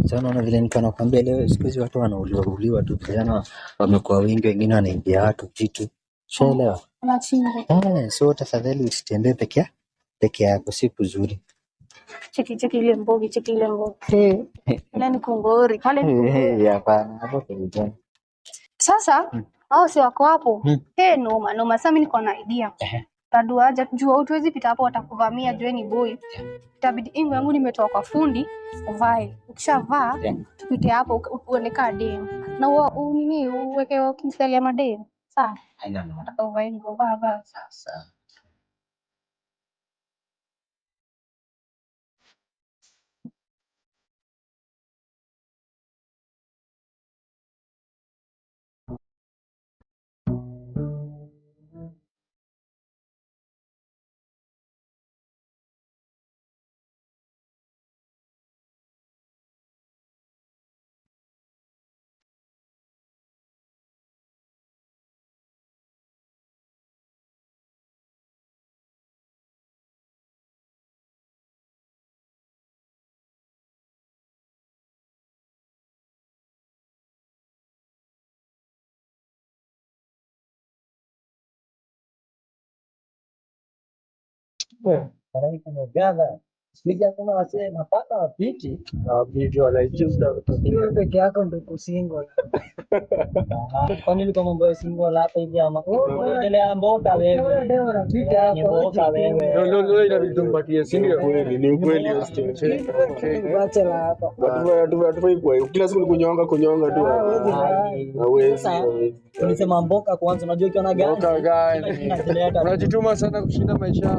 Sana na vile nilikuwa nakwambia leo siku hizi watu wanauliwa tu, vijana wamekuwa wengi, wengine wanaibia watu vitu. Ushaelewa? So tafadhali usitembee peke yako, si kuzuri. Cheki ile mbogi. Nani kungori? Pale ni kungori. Hapana, hapo kwa Sasa hao si wako hapo. Noma. Sasa mimi niko na idea. Tadu aje jua huwezi pita hapo, watakuvamia jueni boy. Itabidi ingo yangu nimetoa kwa fundi uvae. Ukishavaa tupite hapo uonekane dem. Na nini uweke kimstari ya madem. Sawa. haina maana. Uvae ngo baba. Sasa Karai kumegana. Sija kama wasee mapaka wapiti. Wapiti wanaichuza kutoka peke yako ndio kusingo. Kwa nini kama mambo ya single hapa hivi ama? Endelea mboka wewe. Ndio unapita hapo. Mboka wewe. Ndio inabidi si ndio? Ni ukweli usitembee. Acha la hapa. Tufai kwa kila siku kunyonga tu. Hawezi. Ulisema mboka kwanza, unajua ukiona gani? Mboka gani? Unajituma sana kushinda maisha.